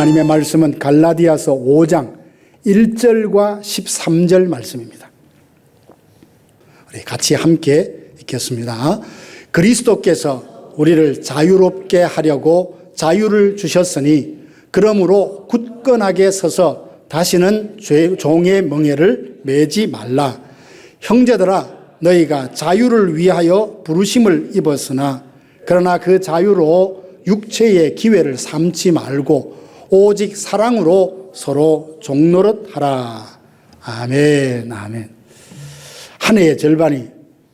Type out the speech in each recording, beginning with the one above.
하나님의 말씀은 갈라디아서 5장 1절과 13절 말씀입니다. 우리 같이 함께 읽겠습니다. 그리스도께서 우리를 자유롭게 하려고 자유를 주셨으니 그러므로 굳건하게 서서 다시는 종의 멍에를 매지 말라. 형제들아, 너희가 자유를 위하여 부르심을 입었으나 그러나 그 자유로 육체의 기회를 삼지 말고 오직 사랑으로 서로 종노릇 하라. 아멘, 아멘. 한 해의 절반이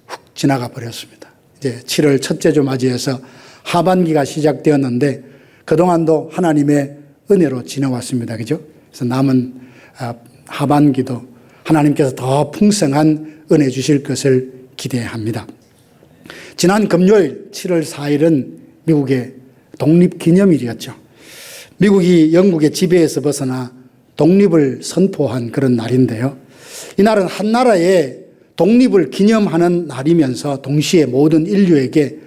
훅 지나가 버렸습니다. 이제 7월 첫째 주 맞이해서 하반기가 시작되었는데 그동안도 하나님의 은혜로 지내왔습니다. 그죠? 그래서 남은 하반기도 하나님께서 더 풍성한 은혜 주실 것을 기대합니다. 지난 금요일 7월 4일은 미국의 독립기념일이었죠. 미국이 영국의 지배에서 벗어나 독립을 선포한 그런 날인데요. 이날은 한 나라의 독립을 기념하는 날이면서 동시에 모든 인류에게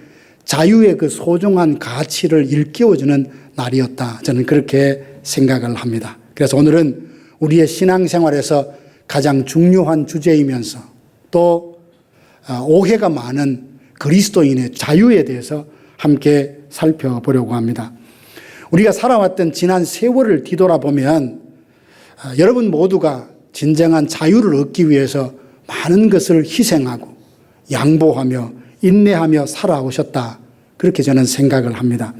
자유의 그 소중한 가치를 일깨워주는 날이었다. 저는 그렇게 생각을 합니다. 그래서 오늘은 우리의 신앙생활에서 가장 중요한 주제이면서 또 오해가 많은 그리스도인의 자유에 대해서 함께 살펴보려고 합니다. 우리가 살아왔던 지난 세월을 뒤돌아보면 여러분 모두가 진정한 자유를 얻기 위해서 많은 것을 희생하고 양보하며 인내하며 살아오셨다. 그렇게 저는 생각을 합니다.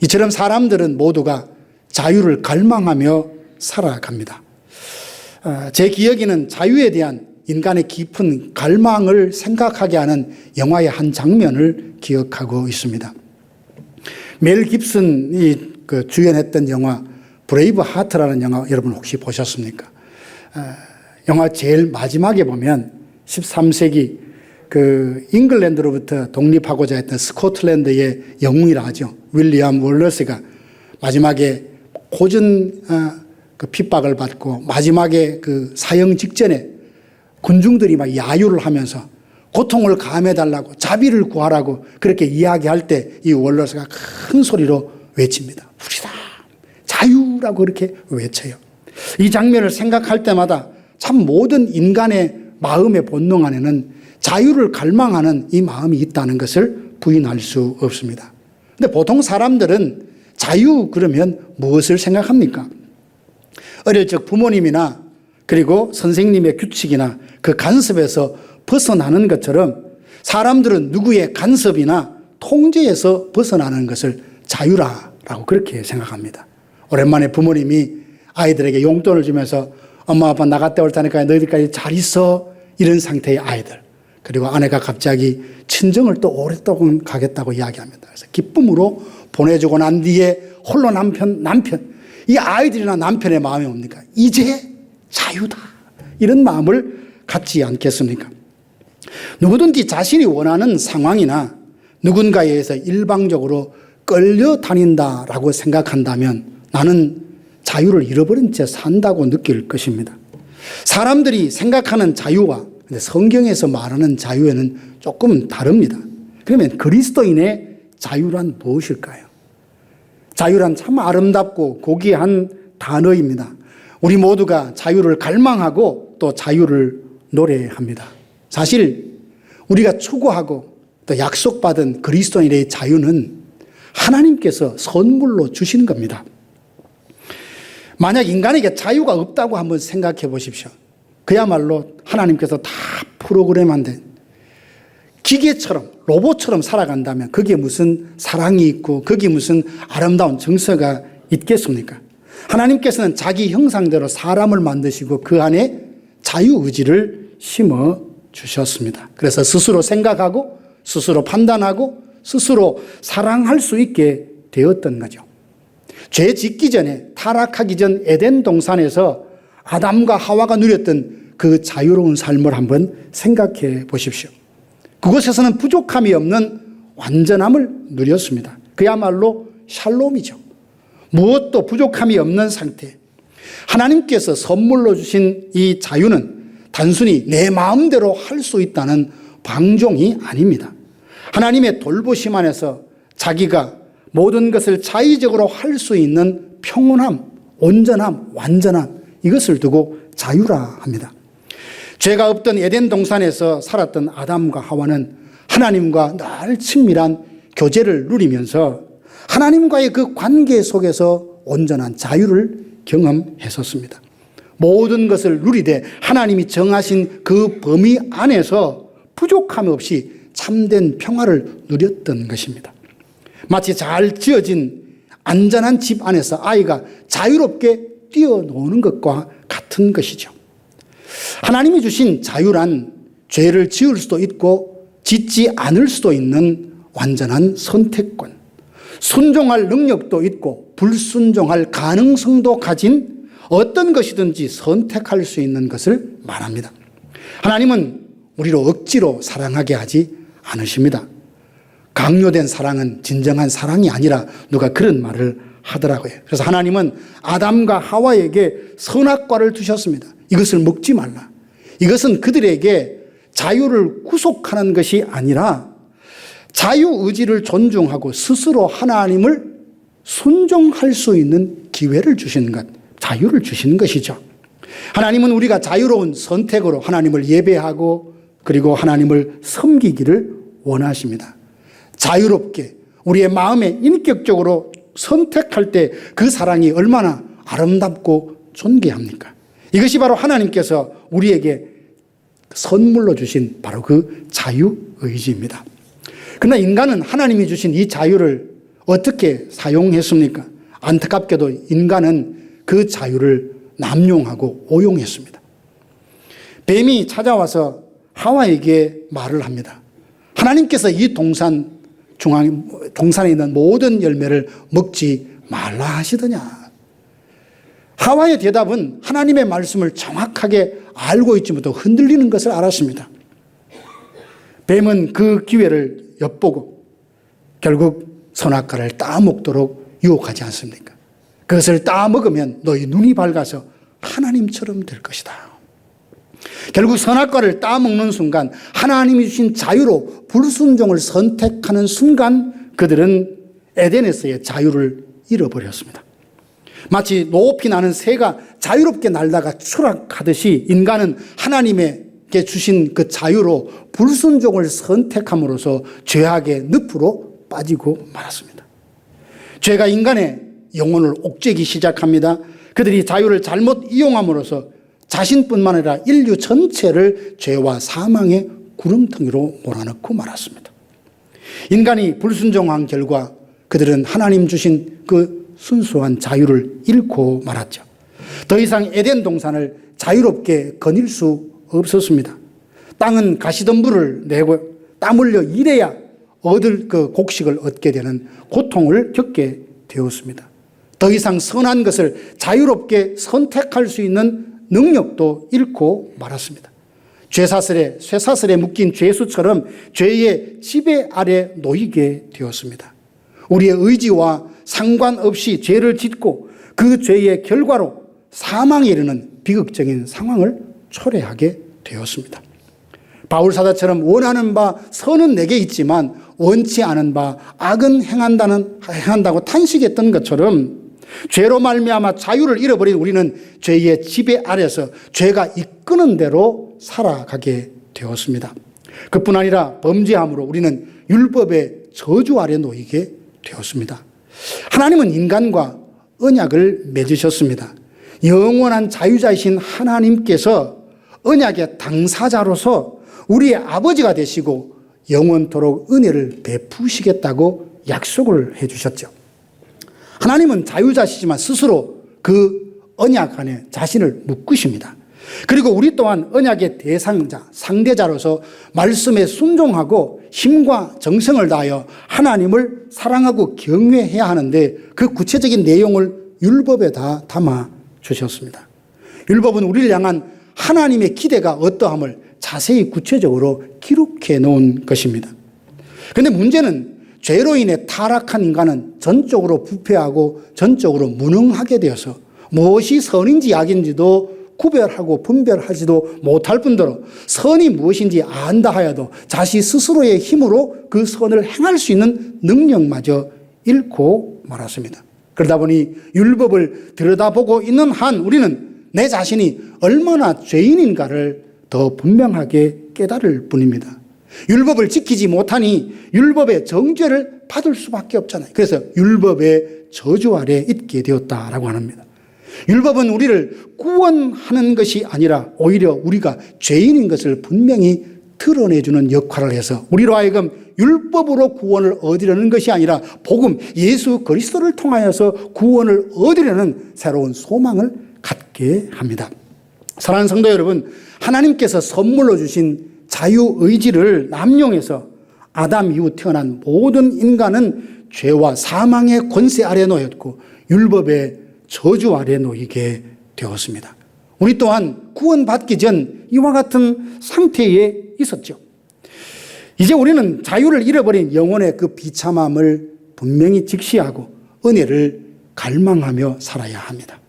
이처럼 사람들은 모두가 자유를 갈망하며 살아갑니다. 제 기억에는 자유에 대한 인간의 깊은 갈망을 생각하게 하는 영화의 한 장면을 기억하고 있습니다. 멜 깁슨이 주연했던 영화 브레이브 하트라는 영화 여러분 혹시 보셨습니까? 영화 제일 마지막에 보면 13세기 그 잉글랜드로부터 독립하고자 했던 스코틀랜드의 영웅이라 하죠. 윌리엄 월러스가 마지막에 고전 그 핍박을 받고 마지막에 그 사형 직전에 군중들이 막 야유를 하면서 고통을 감해달라고 자비를 구하라고 그렇게 이야기할 때 이 월러스가 큰 소리로 외칩니다. 우리다 자유라고 그렇게 외쳐요. 이 장면을 생각할 때마다 참 모든 인간의 마음의 본능 안에는 자유를 갈망하는 이 마음이 있다는 것을 부인할 수 없습니다. 근데 보통 사람들은 자유 그러면 무엇을 생각합니까? 어릴 적 부모님이나 그리고 선생님의 규칙이나 그 간섭에서 벗어나는 것처럼 사람들은 누구의 간섭이나 통제에서 벗어나는 것을 자유라고 그렇게 생각합니다. 오랜만에 부모님이 아이들에게 용돈을 주면서 엄마 아빠 나갔다 올 테니까 너희들까지 잘 있어 이런 상태의 아이들, 그리고 아내가 갑자기 친정을 또 오랫동안 가겠다고 이야기합니다. 그래서 기쁨으로 보내주고 난 뒤에 홀로 남편 이 아이들이나 남편의 마음이 뭡니까? 이제 자유다 이런 마음을 갖지 않겠습니까? 누구든지 자신이 원하는 상황이나 누군가에 의해서 일방적으로 끌려다닌다라고 생각한다면 나는 자유를 잃어버린 채 산다고 느낄 것입니다. 사람들이 생각하는 자유와 성경에서 말하는 자유에는 조금 다릅니다. 그러면 그리스도인의 자유란 무엇일까요? 자유란 참 아름답고 고귀한 단어입니다. 우리 모두가 자유를 갈망하고 또 자유를 노래합니다. 사실 우리가 추구하고 또 약속받은 그리스도인의 자유는 하나님께서 선물로 주신 겁니다. 만약 인간에게 자유가 없다고 한번 생각해 보십시오. 그야말로 하나님께서 다 프로그램한 된 기계처럼 로봇처럼 살아간다면 거기에 무슨 사랑이 있고 거기에 무슨 아름다운 정서가 있겠습니까? 하나님께서는 자기 형상대로 사람을 만드시고 그 안에 자유의지를 심어 주셨습니다. 그래서 스스로 생각하고 스스로 판단하고 스스로 사랑할 수 있게 되었던 거죠. 죄 짓기 전에 타락하기 전 에덴 동산에서 아담과 하와가 누렸던 그 자유로운 삶을 한번 생각해 보십시오. 그곳에서는 부족함이 없는 완전함을 누렸습니다. 그야말로 샬롬이죠. 무엇도 부족함이 없는 상태. 하나님께서 선물로 주신 이 자유는 단순히 내 마음대로 할 수 있다는 방종이 아닙니다. 하나님의 돌보심 안에서 자기가 모든 것을 자의적으로 할 수 있는 평온함, 온전함, 완전함, 이것을 두고 자유라 합니다. 죄가 없던 에덴 동산에서 살았던 아담과 하와는 하나님과 늘 친밀한 교제를 누리면서 하나님과의 그 관계 속에서 온전한 자유를 경험했었습니다. 모든 것을 누리되 하나님이 정하신 그 범위 안에서 부족함 없이 참된 평화를 누렸던 것입니다. 마치 잘 지어진 안전한 집 안에서 아이가 자유롭게 뛰어노는 것과 같은 것이죠. 하나님이 주신 자유란 죄를 지을 수도 있고 짓지 않을 수도 있는 완전한 선택권, 순종할 능력도 있고 불순종할 가능성도 가진 어떤 것이든지 선택할 수 있는 것을 말합니다. 하나님은 우리로 억지로 사랑하게 하지 않으십니다. 강요된 사랑은 진정한 사랑이 아니라 누가 그런 말을 하더라고요. 그래서 하나님은 아담과 하와에게 선악과를 두셨습니다. 이것을 먹지 말라. 이것은 그들에게 자유를 구속하는 것이 아니라 자유의지를 존중하고 스스로 하나님을 순종할 수 있는 기회를 주시는 것, 자유를 주시는 것이죠. 하나님은 우리가 자유로운 선택으로 하나님을 예배하고 그리고 하나님을 섬기기를 원하십니다. 자유롭게 우리의 마음에 인격적으로 선택할 때 그 사랑이 얼마나 아름답고 존귀합니까? 이것이 바로 하나님께서 우리에게 선물로 주신 바로 그 자유의지입니다. 그러나 인간은 하나님이 주신 이 자유를 어떻게 사용했습니까? 안타깝게도 인간은 그 자유를 남용하고 오용했습니다. 뱀이 찾아와서 하와에게 말을 합니다. 하나님께서 이 동산에 있는 모든 열매를 먹지 말라 하시더냐. 하와의 대답은 하나님의 말씀을 정확하게 알고 있지 못하고 흔들리는 것을 알았습니다. 뱀은 그 기회를 엿보고 결국 선악과를 따먹도록 유혹하지 않습니까? 그것을 따먹으면 너희 눈이 밝아서 하나님처럼 될 것이다. 결국 선악과를 따먹는 순간 하나님이 주신 자유로 불순종을 선택하는 순간 그들은 에덴에서의 자유를 잃어버렸습니다. 마치 높이 나는 새가 자유롭게 날다가 추락하듯이 인간은 하나님에게 주신 그 자유로 불순종을 선택함으로써 죄악의 늪으로 빠지고 말았습니다. 죄가 인간의 영혼을 옥죄기 시작합니다. 그들이 자유를 잘못 이용함으로써 자신뿐만 아니라 인류 전체를 죄와 사망의 구름텅이로 몰아넣고 말았습니다. 인간이 불순종한 결과 그들은 하나님 주신 그 순수한 자유를 잃고 말았죠. 더 이상 에덴 동산을 자유롭게 거닐 수 없었습니다. 땅은 가시덤불을 내고 땀 흘려 일해야 얻을 그 곡식을 얻게 되는 고통을 겪게 되었습니다. 더 이상 선한 것을 자유롭게 선택할 수 있는 능력도 잃고 말았습니다. 쇠사슬에 묶인 죄수처럼 죄의 지배 아래 놓이게 되었습니다. 우리의 의지와 상관없이 죄를 짓고 그 죄의 결과로 사망에 이르는 비극적인 상황을 초래하게 되었습니다. 바울사도처럼 원하는 바 선은 내게 있지만 원치 않은 바 악은 행한다고 탄식했던 것처럼 죄로 말미암아 자유를 잃어버린 우리는 죄의 지배 아래서 죄가 이끄는 대로 살아가게 되었습니다. 그뿐 아니라 범죄함으로 우리는 율법의 저주 아래 놓이게 되었습니다. 하나님은 인간과 언약을 맺으셨습니다. 영원한 자유자이신 하나님께서 언약의 당사자로서 우리의 아버지가 되시고 영원토록 은혜를 베푸시겠다고 약속을 해주셨죠. 하나님은 자유자시지만 스스로 그 언약 안에 자신을 묶으십니다. 그리고 우리 또한 언약의 대상자, 상대자로서 말씀에 순종하고 힘과 정성을 다하여 하나님을 사랑하고 경외해야 하는데 그 구체적인 내용을 율법에 다 담아 주셨습니다. 율법은 우리를 향한 하나님의 기대가 어떠함을 자세히 구체적으로 기록해 놓은 것입니다. 그런데 문제는 죄로 인해 타락한 인간은 전적으로 부패하고 전적으로 무능하게 되어서 무엇이 선인지 악인지도 구별하고 분별하지도 못할 뿐더러 선이 무엇인지 안다 하여도 자신 스스로의 힘으로 그 선을 행할 수 있는 능력마저 잃고 말았습니다. 그러다 보니 율법을 들여다보고 있는 한 우리는 내 자신이 얼마나 죄인인가를 더 분명하게 깨달을 뿐입니다. 율법을 지키지 못하니 율법의 정죄를 받을 수밖에 없잖아요. 그래서 율법의 저주 아래 있게 되었다라고 합니다. 율법은 우리를 구원하는 것이 아니라 오히려 우리가 죄인인 것을 분명히 드러내주는 역할을 해서 우리로 하여금 율법으로 구원을 얻으려는 것이 아니라 복음 예수 그리스도를 통하여서 구원을 얻으려는 새로운 소망을 갖게 합니다. 사랑하는 성도 여러분, 하나님께서 선물로 주신 자유의지를 남용해서 아담 이후 태어난 모든 인간은 죄와 사망의 권세 아래 놓였고 율법의 저주 아래 놓이게 되었습니다. 우리 또한 구원받기 전 이와 같은 상태에 있었죠. 이제 우리는 자유를 잃어버린 영혼의 그 비참함을 분명히 직시하고 은혜를 갈망하며 살아야 합니다.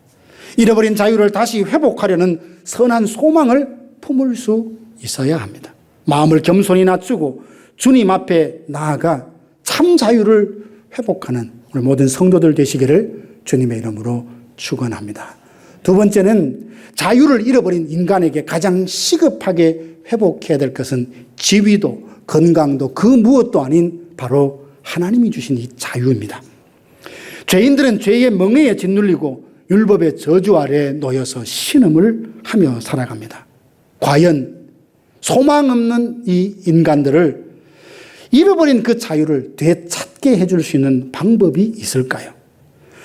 잃어버린 자유를 다시 회복하려는 선한 소망을 품을 수 있어야 합니다. 마음을 겸손히 낮추고 주님 앞에 나아가 참 자유를 회복하는 우리 모든 성도들 되시기를 주님의 이름으로 축원합니다. 두 번째는 자유를 잃어버린 인간에게 가장 시급하게 회복해야 될 것은 지위도 건강도 그 무엇도 아닌 바로 하나님이 주신 이 자유입니다. 죄인들은 죄의 멍에에 짓눌리고 율법의 저주 아래 놓여서 신음을 하며 살아갑니다. 과연 소망 없는 이 인간들을 잃어버린 그 자유를 되찾게 해줄 수 있는 방법이 있을까요?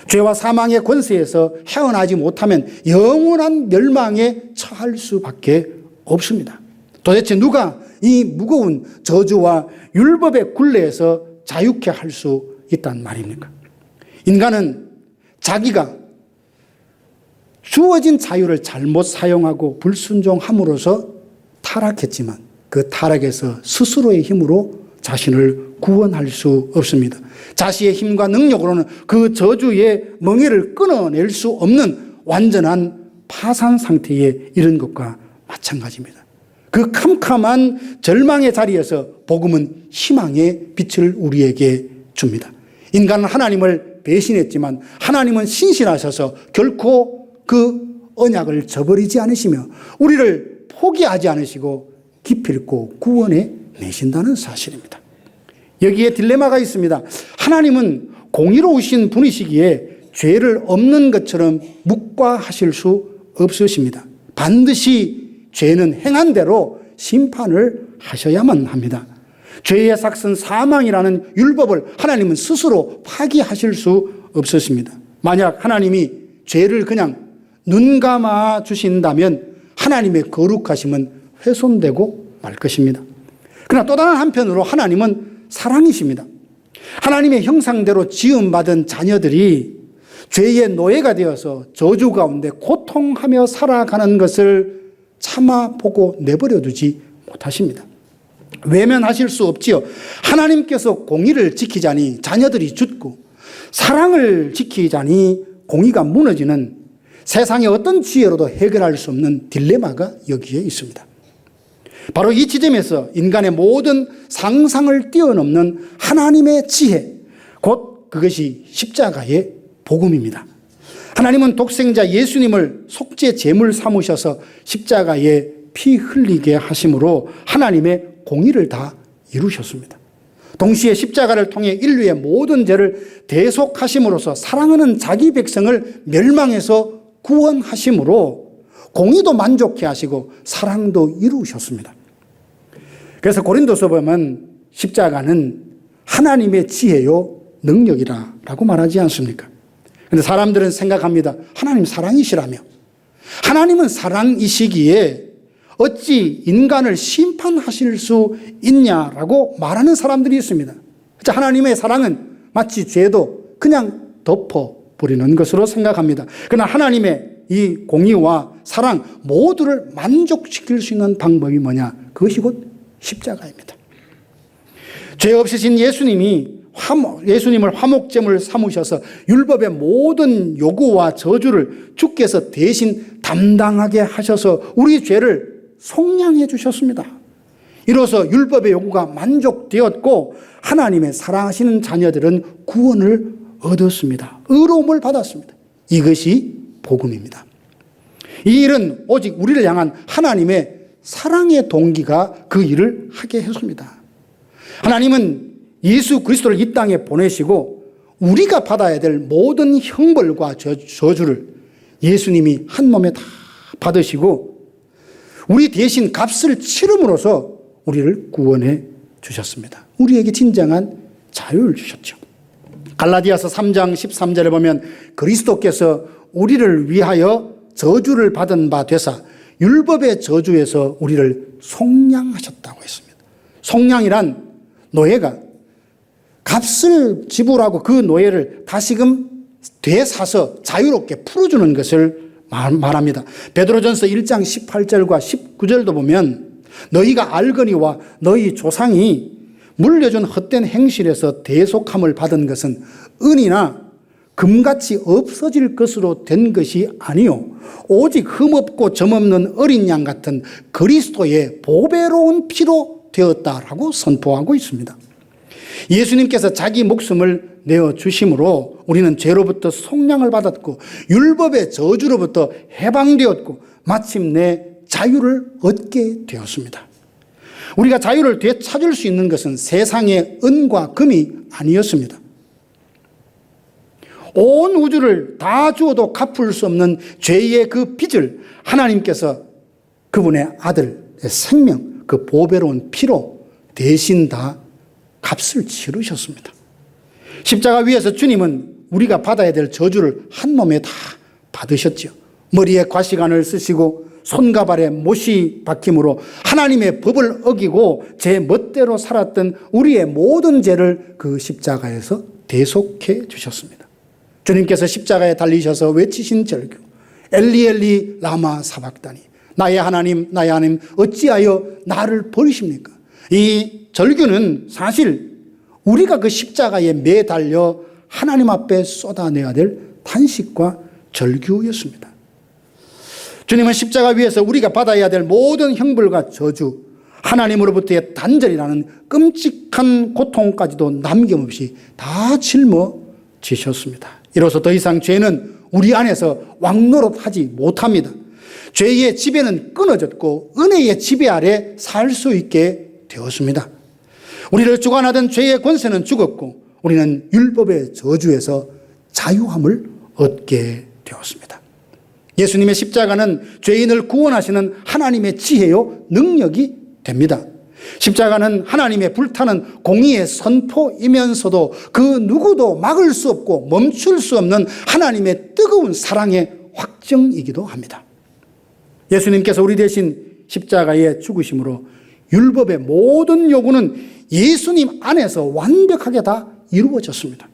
죄와 사망의 권세에서 헤어나지 못하면 영원한 멸망에 처할 수밖에 없습니다. 도대체 누가 이 무거운 저주와 율법의 굴레에서 자유케 할 수 있단 말입니까? 인간은 자기가 주어진 자유를 잘못 사용하고 불순종함으로써 타락했지만 그 타락에서 스스로의 힘으로 자신을 구원할 수 없습니다. 자신의 힘과 능력으로는 그 저주의 멍에를 끊어낼 수 없는 완전한 파산 상태에 이른 것과 마찬가지입니다. 그 캄캄한 절망의 자리에서 복음은 희망의 빛을 우리에게 줍니다. 인간은 하나님을 배신했지만 하나님은 신실하셔서 결코 그 언약을 저버리지 않으시며 우리를 포기하지 않으시고 기필코 구원해 내신다는 사실입니다. 여기에 딜레마가 있습니다. 하나님은 공의로우신 분이시기에 죄를 없는 것처럼 묵과하실 수 없으십니다. 반드시 죄는 행한 대로 심판을 하셔야만 합니다. 죄의 삭슨 사망이라는 율법을 하나님은 스스로 파기하실 수 없으십니다. 만약 하나님이 죄를 그냥 눈 감아 주신다면 하나님의 거룩하심은 훼손되고 말 것입니다. 그러나 또 다른 한편으로 하나님은 사랑이십니다. 하나님의 형상대로 지음받은 자녀들이 죄의 노예가 되어서 저주 가운데 고통하며 살아가는 것을 참아보고 내버려 두지 못하십니다. 외면하실 수 없지요. 하나님께서 공의를 지키자니 자녀들이 죽고 사랑을 지키자니 공의가 무너지는 세상의 어떤 지혜로도 해결할 수 없는 딜레마가 여기에 있습니다. 바로 이 지점에서 인간의 모든 상상을 뛰어넘는 하나님의 지혜, 곧 그것이 십자가의 복음입니다. 하나님은 독생자 예수님을 속죄 제물 삼으셔서 십자가에 피 흘리게 하심으로 하나님의 공의를 다 이루셨습니다. 동시에 십자가를 통해 인류의 모든 죄를 대속하심으로써 사랑하는 자기 백성을 멸망에서 구원하심으로 공의도 만족해 하시고 사랑도 이루셨습니다. 그래서 고린도서 보면 십자가는 하나님의 지혜요 능력이라고 말하지 않습니까? 그런데 사람들은 생각합니다. 하나님 사랑이시라며. 하나님은 사랑이시기에 어찌 인간을 심판하실 수 있냐라고 말하는 사람들이 있습니다. 하나님의 사랑은 마치 죄도 그냥 덮어버리는 것으로 생각합니다. 그러나 하나님의 이 공의와 사랑 모두를 만족시킬 수 있는 방법이 뭐냐? 그것이 곧 십자가입니다. 죄 없으신 예수님을 화목제물 삼으셔서 율법의 모든 요구와 저주를 주께서 대신 담당하게 하셔서 우리 죄를 속량해 주셨습니다. 이로써 율법의 요구가 만족되었고 하나님의 사랑하시는 자녀들은 구원을 얻었습니다. 의로움을 받았습니다. 이것이 복음입니다. 이 일은 오직 우리를 향한 하나님의 사랑의 동기가 그 일을 하게 했습니다. 하나님은 예수 그리스도를 이 땅에 보내시고 우리가 받아야 될 모든 형벌과 저주를 예수님이 한 몸에 다 받으시고 우리 대신 값을 치름으로써 우리를 구원해 주셨습니다. 우리에게 진정한 자유를 주셨죠. 갈라디아서 3장 13절에 보면 그리스도께서 우리를 위하여 저주를 받은 바 되사 율법의 저주에서 우리를 속량하셨다고 했습니다. 속량이란 노예가 값을 지불하고 그 노예를 다시금 되사서 자유롭게 풀어주는 것을 말합니다. 베드로전서 1장 18절과 19절도 보면 너희가 알거니와 너희 조상이 물려준 헛된 행실에서 대속함을 받은 것은 은이나 금같이 없어질 것으로 된 것이 아니요 오직 흠없고 점없는 어린 양 같은 그리스도의 보배로운 피로 되었다라고 선포하고 있습니다. 예수님께서 자기 목숨을 내어주심으로 우리는 죄로부터 속량을 받았고 율법의 저주로부터 해방되었고 마침내 자유를 얻게 되었습니다. 우리가 자유를 되찾을 수 있는 것은 세상의 은과 금이 아니었습니다. 온 우주를 다 주어도 갚을 수 없는 죄의 그 빚을 하나님께서 그분의 아들의 생명, 그 보배로운 피로 대신 다 값을 치르셨습니다. 십자가 위에서 주님은 우리가 받아야 될 저주를 한 몸에 다 받으셨죠. 머리에 과시관을 쓰시고 손과 발에 못이 박힘으로 하나님의 법을 어기고 제 멋대로 살았던 우리의 모든 죄를 그 십자가에서 대속해 주셨습니다. 주님께서 십자가에 달리셔서 외치신 절규 엘리 엘리 라마 사박다니 나의 하나님 나의 하나님 어찌하여 나를 버리십니까? 이 절규는 사실 우리가 그 십자가에 매달려 하나님 앞에 쏟아내야 될 탄식과 절규였습니다. 주님은 십자가 위에서 우리가 받아야 될 모든 형벌과 저주, 하나님으로부터의 단절이라는 끔찍한 고통까지도 남김없이 다 짊어지셨습니다. 이로써 더 이상 죄는 우리 안에서 왕노릇하지 못합니다. 죄의 지배는 끊어졌고 은혜의 지배 아래 살 수 있게 되었습니다. 우리를 주관하던 죄의 권세는 죽었고 우리는 율법의 저주에서 자유함을 얻게 되었습니다. 예수님의 십자가는 죄인을 구원하시는 하나님의 지혜요 능력이 됩니다. 십자가는 하나님의 불타는 공의의 선포이면서도 그 누구도 막을 수 없고 멈출 수 없는 하나님의 뜨거운 사랑의 확증이기도 합니다. 예수님께서 우리 대신 십자가에 죽으심으로 율법의 모든 요구는 예수님 안에서 완벽하게 다 이루어졌습니다.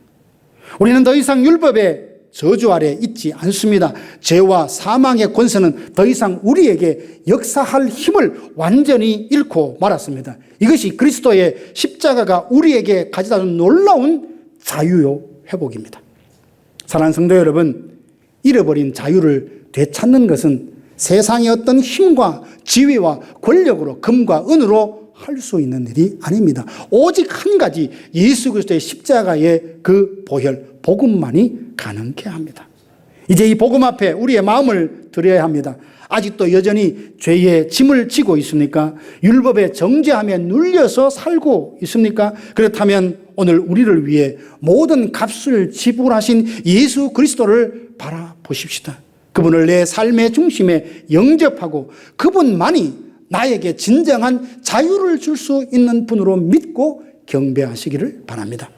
우리는 더 이상 율법의 저주 아래 있지 않습니다. 죄와 사망의 권세는 더 이상 우리에게 역사할 힘을 완전히 잃고 말았습니다. 이것이 그리스도의 십자가가 우리에게 가져다 준 놀라운 자유요 회복입니다. 사랑하는 성도 여러분, 잃어버린 자유를 되찾는 것은 세상의 어떤 힘과 지위와 권력으로 금과 은으로 할 수 있는 일이 아닙니다. 오직 한 가지 예수 그리스도의 십자가의 그 보혈, 복음만이 가능케 합니다. 이제 이 복음 앞에 우리의 마음을 드려야 합니다. 아직도 여전히 죄의 짐을 지고 있습니까? 율법의 정죄함에 눌려서 살고 있습니까? 그렇다면 오늘 우리를 위해 모든 값을 지불하신 예수 그리스도를 바라보십시다. 그분을 내 삶의 중심에 영접하고 그분만이 나에게 진정한 자유를 줄 수 있는 분으로 믿고 경배하시기를 바랍니다.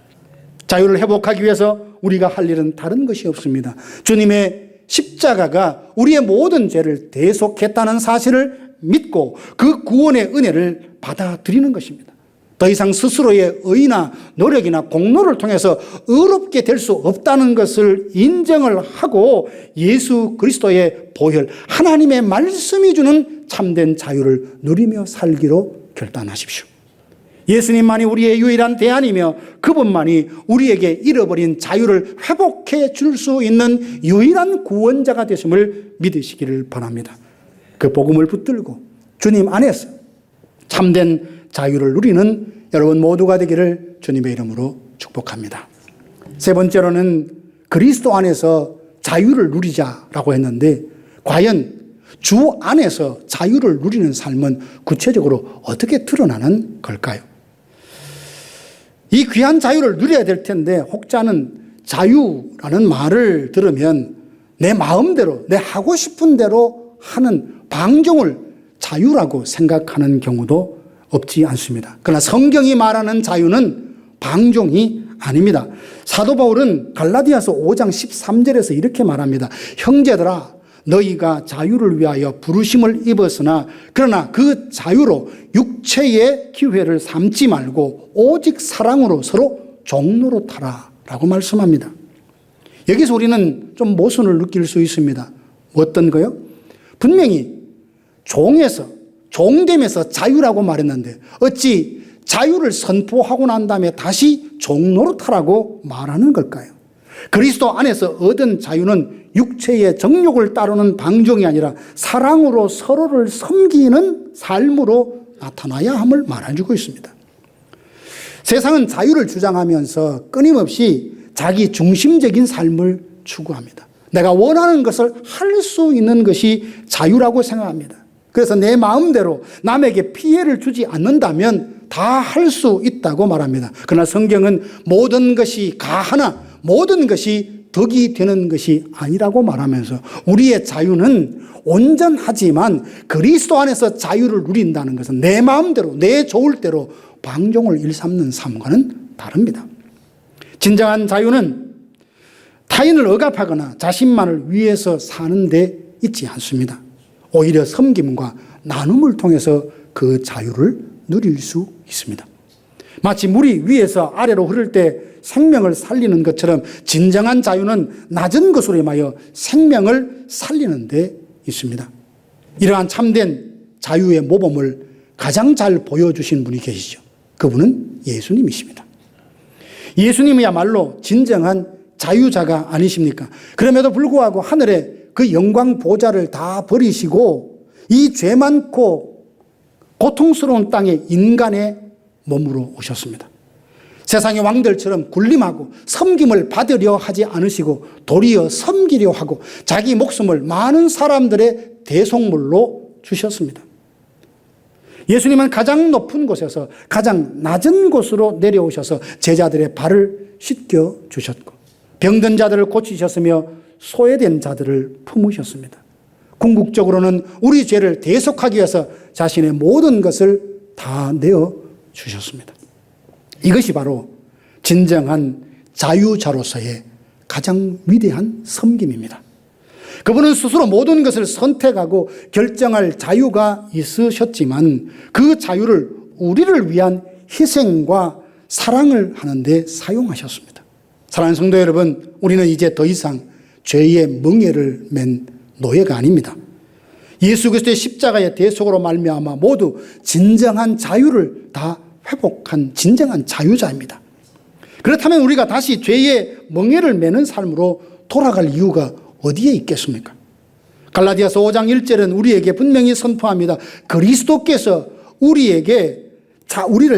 자유를 회복하기 위해서 우리가 할 일은 다른 것이 없습니다. 주님의 십자가가 우리의 모든 죄를 대속했다는 사실을 믿고 그 구원의 은혜를 받아들이는 것입니다. 더 이상 스스로의 의나 노력이나 공로를 통해서 의롭게 될 수 없다는 것을 인정을 하고 예수 그리스도의 보혈, 하나님의 말씀이 주는 참된 자유를 누리며 살기로 결단하십시오. 예수님만이 우리의 유일한 대안이며 그분만이 우리에게 잃어버린 자유를 회복해 줄 수 있는 유일한 구원자가 되심을 믿으시기를 바랍니다. 그 복음을 붙들고 주님 안에서 참된 자유를 누리는 여러분 모두가 되기를 주님의 이름으로 축복합니다. 세 번째로는 그리스도 안에서 자유를 누리자라고 했는데 과연 주 안에서 자유를 누리는 삶은 구체적으로 어떻게 드러나는 걸까요? 이 귀한 자유를 누려야 될 텐데 혹자는 자유라는 말을 들으면 내 마음대로 내 하고 싶은 대로 하는 방종을 자유라고 생각하는 경우도 없지 않습니다. 그러나 성경이 말하는 자유는 방종이 아닙니다. 사도 바울은 갈라디아서 5장 13절에서 이렇게 말합니다. 형제들아 너희가 자유를 위하여 부르심을 입었으나 그러나 그 자유로 육체의 기회를 삼지 말고 오직 사랑으로 서로 종노릇하라 라고 말씀합니다. 여기서 우리는 좀 모순을 느낄 수 있습니다. 어떤 거요? 분명히 종됨에서 자유라고 말했는데 어찌 자유를 선포하고 난 다음에 다시 종노릇하라고 말하는 걸까요? 그리스도 안에서 얻은 자유는 육체의 정욕을 따르는 방종이 아니라 사랑으로 서로를 섬기는 삶으로 나타나야 함을 말해주고 있습니다. 세상은 자유를 주장하면서 끊임없이 자기 중심적인 삶을 추구합니다. 내가 원하는 것을 할 수 있는 것이 자유라고 생각합니다. 그래서 내 마음대로 남에게 피해를 주지 않는다면 다 할 수 있다고 말합니다. 그러나 성경은 모든 것이 가하나 모든 것이 덕이 되는 것이 아니라고 말하면서 우리의 자유는 온전하지만 그리스도 안에서 자유를 누린다는 것은 내 마음대로 내 좋을 대로 방종을 일삼는 삶과는 다릅니다. 진정한 자유는 타인을 억압하거나 자신만을 위해서 사는 데 있지 않습니다. 오히려 섬김과 나눔을 통해서 그 자유를 누릴 수 있습니다. 마치 물이 위에서 아래로 흐를 때 생명을 살리는 것처럼 진정한 자유는 낮은 것으로 인하여 생명을 살리는 데 있습니다. 이러한 참된 자유의 모범을 가장 잘 보여주신 분이 계시죠. 그분은 예수님이십니다. 예수님이야말로 진정한 자유자가 아니십니까? 그럼에도 불구하고 하늘에 그 영광 보좌를 다 버리시고 이 죄 많고 고통스러운 땅에 인간의 몸으로 오셨습니다. 세상의 왕들처럼 군림하고 섬김을 받으려 하지 않으시고 도리어 섬기려 하고 자기 목숨을 많은 사람들의 대속물로 주셨습니다. 예수님은 가장 높은 곳에서 가장 낮은 곳으로 내려오셔서 제자들의 발을 씻겨 주셨고 병든 자들을 고치셨으며 소외된 자들을 품으셨습니다. 궁극적으로는 우리 죄를 대속하기 위해서 자신의 모든 것을 다 내어 주셨습니다. 이것이 바로 진정한 자유자로서의 가장 위대한 섬김입니다. 그분은 스스로 모든 것을 선택하고 결정할 자유가 있으셨지만 그 자유를 우리를 위한 희생과 사랑을 하는데 사용하셨습니다. 사랑하는 성도 여러분, 우리는 이제 더 이상 죄의 멍에를 맨 노예가 아닙니다. 예수 그리스도의 십자가의 대속으로 말미암아 모두 진정한 자유를 다 회복한 진정한 자유자입니다. 그렇다면 우리가 다시 죄의 멍에를 매는 삶으로 돌아갈 이유가 어디에 있겠습니까? 갈라디아서 5장 1절은 우리에게 분명히 선포합니다. 그리스도께서 우리를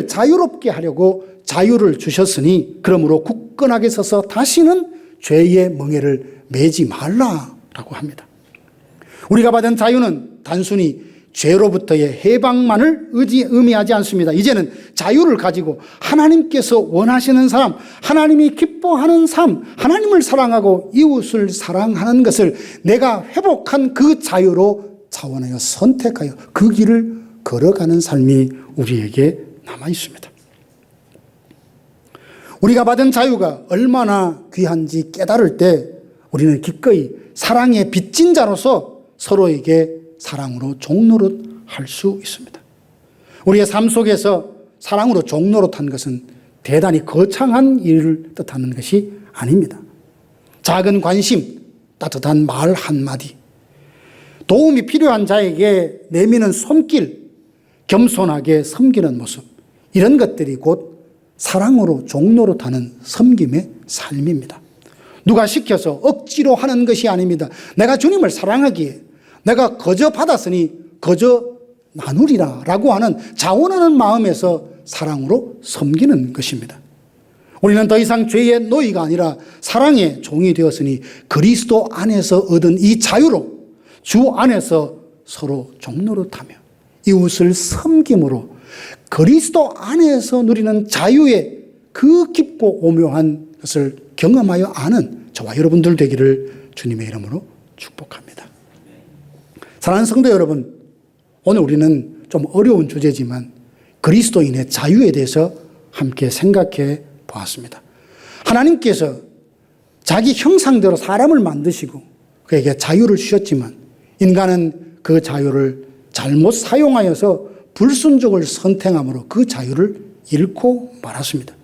자유롭게 하려고 자유를 주셨으니 그러므로 굳건하게 서서 다시는 죄의 멍에를 매지 말라라고 합니다. 우리가 받은 자유는 단순히 죄로부터의 해방만을 의미하지 않습니다. 이제는 자유를 가지고 하나님께서 원하시는 삶, 하나님이 기뻐하는 삶, 하나님을 사랑하고 이웃을 사랑하는 것을 내가 회복한 그 자유로 차원하여 선택하여 그 길을 걸어가는 삶이 우리에게 남아 있습니다. 우리가 받은 자유가 얼마나 귀한지 깨달을 때 우리는 기꺼이 사랑의 빚진 자로서 서로에게 사랑으로 종노릇할 수 있습니다. 우리의 삶 속에서 사랑으로 종노릇한 것은 대단히 거창한 일을 뜻하는 것이 아닙니다. 작은 관심, 따뜻한 말 한마디, 도움이 필요한 자에게 내미는 손길, 겸손하게 섬기는 모습, 이런 것들이 곧 사랑으로 종노릇하는 섬김의 삶입니다. 누가 시켜서 억지로 하는 것이 아닙니다. 내가 주님을 사랑하기에 내가 거저 받았으니 거저 나누리라 라고 하는 자원하는 마음에서 사랑으로 섬기는 것입니다. 우리는 더 이상 죄의 노예가 아니라 사랑의 종이 되었으니 그리스도 안에서 얻은 이 자유로 주 안에서 서로 종노릇하며 이웃을 섬김으로 그리스도 안에서 누리는 자유의 그 깊고 오묘한 것을 경험하여 아는 저와 여러분들 되기를 주님의 이름으로 축복합니다. 사랑하는 성도 여러분, 오늘 우리는 좀 어려운 주제지만 그리스도인의 자유에 대해서 함께 생각해 보았습니다. 하나님께서 자기 형상대로 사람을 만드시고 그에게 자유를 주셨지만 인간은 그 자유를 잘못 사용하여서 불순종을 선택함으로 그 자유를 잃고 말았습니다.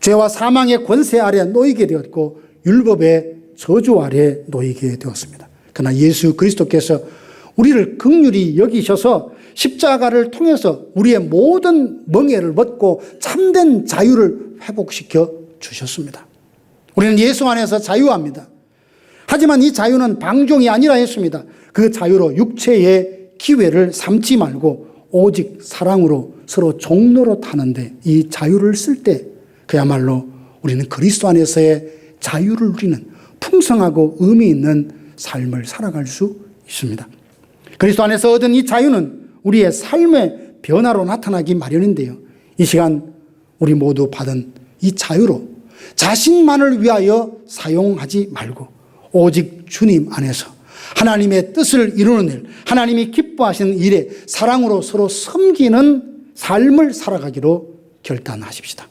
죄와 사망의 권세 아래 놓이게 되었고 율법의 저주 아래 놓이게 되었습니다. 그러나 예수 그리스도께서 우리를 긍휼히 여기셔서 십자가를 통해서 우리의 모든 멍에를 벗고 참된 자유를 회복시켜 주셨습니다. 우리는 예수 안에서 자유합니다. 하지만 이 자유는 방종이 아니라 했습니다. 그 자유로 육체의 기회를 삼지 말고 오직 사랑으로 서로 종노릇하는데 이 자유를 쓸 때 그야말로 우리는 그리스도 안에서의 자유를 누리는 풍성하고 의미 있는 삶을 살아갈 수 있습니다. 그리스도 안에서 얻은 이 자유는 우리의 삶의 변화로 나타나기 마련인데요. 이 시간 우리 모두 받은 이 자유로 자신만을 위하여 사용하지 말고 오직 주님 안에서 하나님의 뜻을 이루는 일, 하나님이 기뻐하시는 일에 사랑으로 서로 섬기는 삶을 살아가기로 결단하십시다.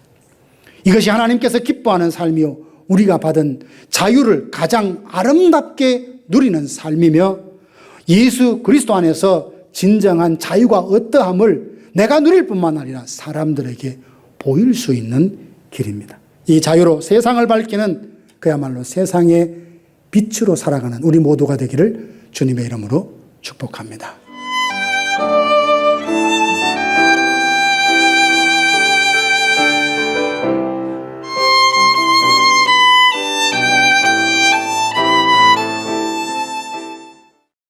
이것이 하나님께서 기뻐하는 삶이요 우리가 받은 자유를 가장 아름답게 누리는 삶이며 예수 그리스도 안에서 진정한 자유가 어떠함을 내가 누릴 뿐만 아니라 사람들에게 보일 수 있는 길입니다. 이 자유로 세상을 밝히는 그야말로 세상의 빛으로 살아가는 우리 모두가 되기를 주님의 이름으로 축복합니다.